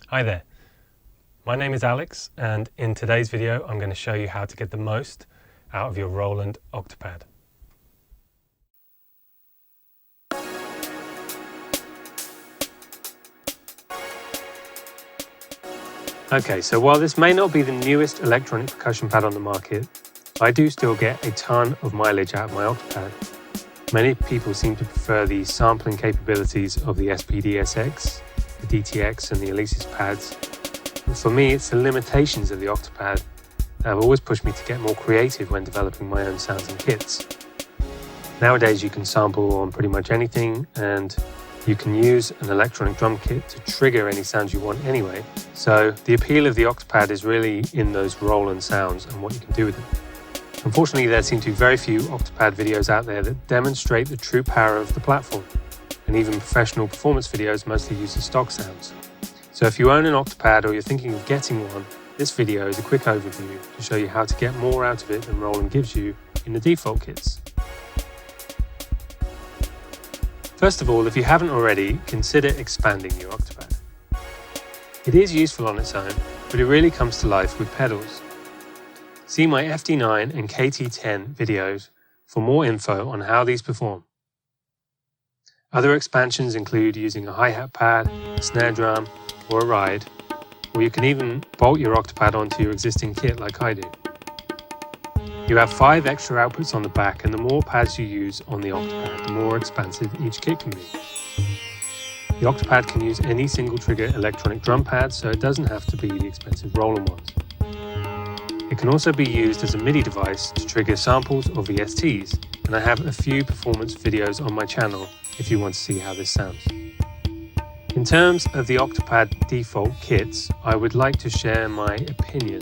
Hi there, my name is Alex, and in today's video I'm going to show you how to get the most out of your Roland Octapad. Okay, so while this may not be the newest electronic percussion pad on the market, I do still get a ton of mileage out of my Octapad. Many people seem to prefer the sampling capabilities of the SPD-SX, the DTX and the Alesis pads. But for me, it's the limitations of the Octapad that have always pushed me to get more creative when developing my own sounds and kits. Nowadays you can sample on pretty much anything, and you can use an electronic drum kit to trigger any sounds you want anyway. So the appeal of the Octapad is really in those Roland sounds and what you can do with them. Unfortunately, there seem to be very few Octapad videos out there that demonstrate the true power of the platform, and even professional performance videos mostly use the stock sounds. So if you own an Octapad or you're thinking of getting one, this video is a quick overview to show you how to get more out of it than Roland gives you in the default kits. First of all, if you haven't already, consider expanding your Octapad. It is useful on its own, but it really comes to life with pedals. See my FD9 and KT10 videos for more info on how these perform. Other expansions include using a hi-hat pad, a snare drum, or a ride, or you can even bolt your Octapad onto your existing kit like I do. You have 5 extra outputs on the back, and the more pads you use on the Octapad, the more expansive each kit can be. The Octapad can use any single trigger electronic drum pad, so it doesn't have to be the expensive Roland ones. It can also be used as a MIDI device to trigger samples or VSTs, and I have a few performance videos on my channel if you want to see how this sounds. In terms of the Octapad default kits, I would like to share my opinion.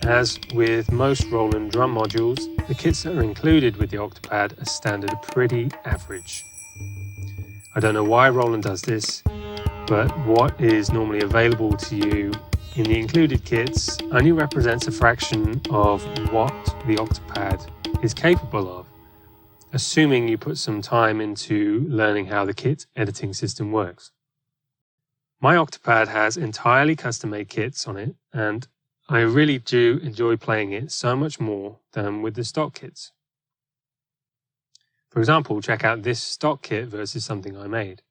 As with most Roland drum modules, the kits that are included with the Octapad as standard are pretty average. I don't know why Roland does this, but what is normally available to you in the included kits only represents a fraction of what the Octapad is capable of, assuming you put some time into learning how the kit editing system works. My Octapad has entirely custom-made kits on it, and I really do enjoy playing it so much more than with the stock kits. For example, check out this stock kit versus something I made.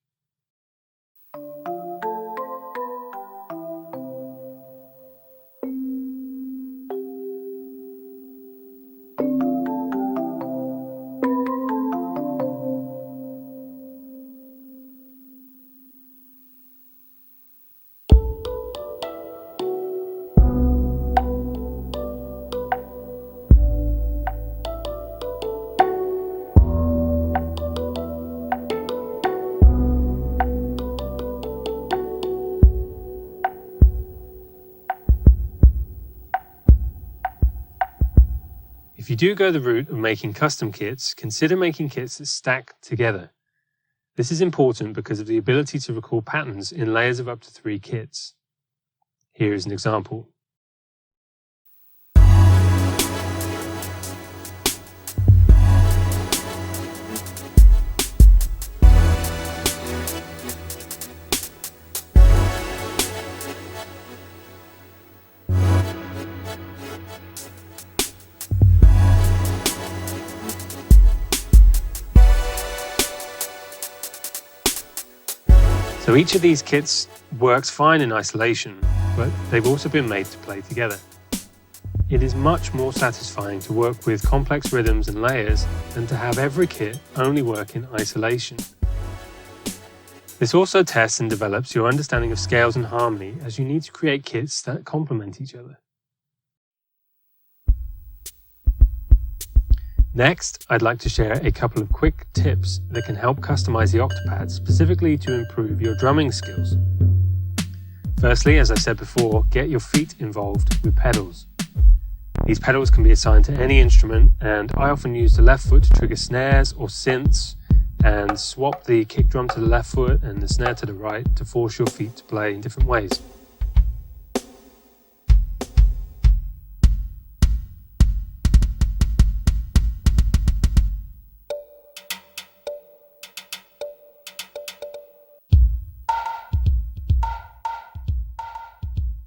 If you do go the route of making custom kits, consider making kits that stack together. This is important because of the ability to record patterns in layers of up to 3 kits. Here is an example. So each of these kits works fine in isolation, but they've also been made to play together. It is much more satisfying to work with complex rhythms and layers than to have every kit only work in isolation. This also tests and develops your understanding of scales and harmony, as you need to create kits that complement each other. Next, I'd like to share a couple of quick tips that can help customize the Octapad specifically to improve your drumming skills. Firstly, as I said before, get your feet involved with pedals. These pedals can be assigned to any instrument, and I often use the left foot to trigger snares or synths, and swap the kick drum to the left foot and the snare to the right to force your feet to play in different ways.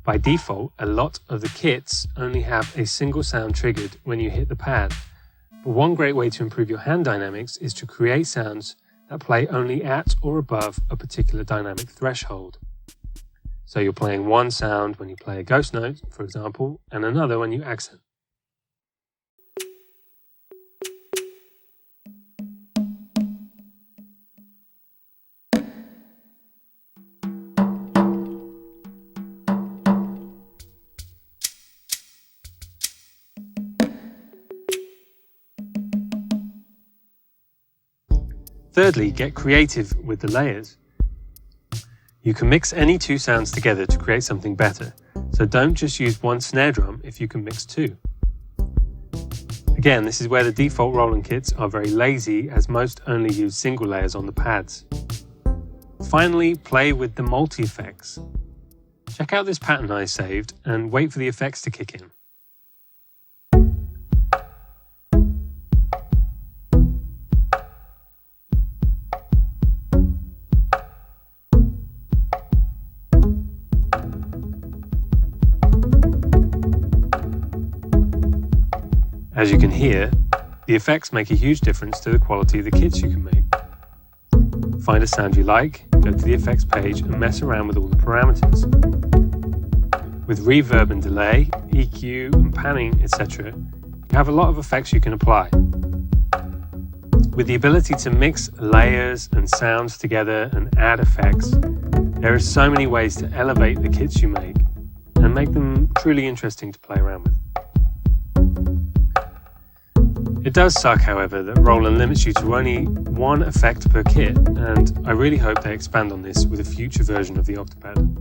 By default, a lot of the kits only have a single sound triggered when you hit the pad. But one great way to improve your hand dynamics is to create sounds that play only at or above a particular dynamic threshold. So you're playing one sound when you play a ghost note, for example, and another when you accent. Thirdly, get creative with the layers. You can mix any two sounds together to create something better, so don't just use one snare drum if you can mix two. Again, this is where the default Roland kits are very lazy, as most only use single layers on the pads. Finally, play with the multi-effects. Check out this pattern I saved and wait for the effects to kick in. As you can hear, the effects make a huge difference to the quality of the kits you can make. Find a sound you like, go to the effects page and mess around with all the parameters. With reverb and delay, EQ and panning, etc., you have a lot of effects you can apply. With the ability to mix layers and sounds together and add effects, there are so many ways to elevate the kits you make and make them truly interesting to play around with. It does suck, however, that Roland limits you to only one effect per kit, and I really hope they expand on this with a future version of the Octapad.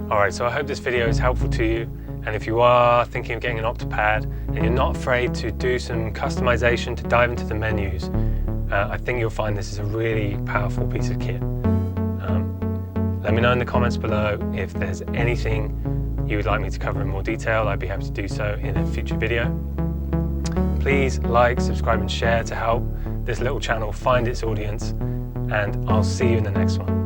Alright, so I hope this video is helpful to you, and if you are thinking of getting an Octapad and you're not afraid to do some customization, to dive into the menus, I think you'll find this is a really powerful piece of kit. Let me know in the comments below if there's anything you would like me to cover in more detail. I'd be happy to do so in a future video. Please like, subscribe and share to help this little channel find its audience, and I'll see you in the next one.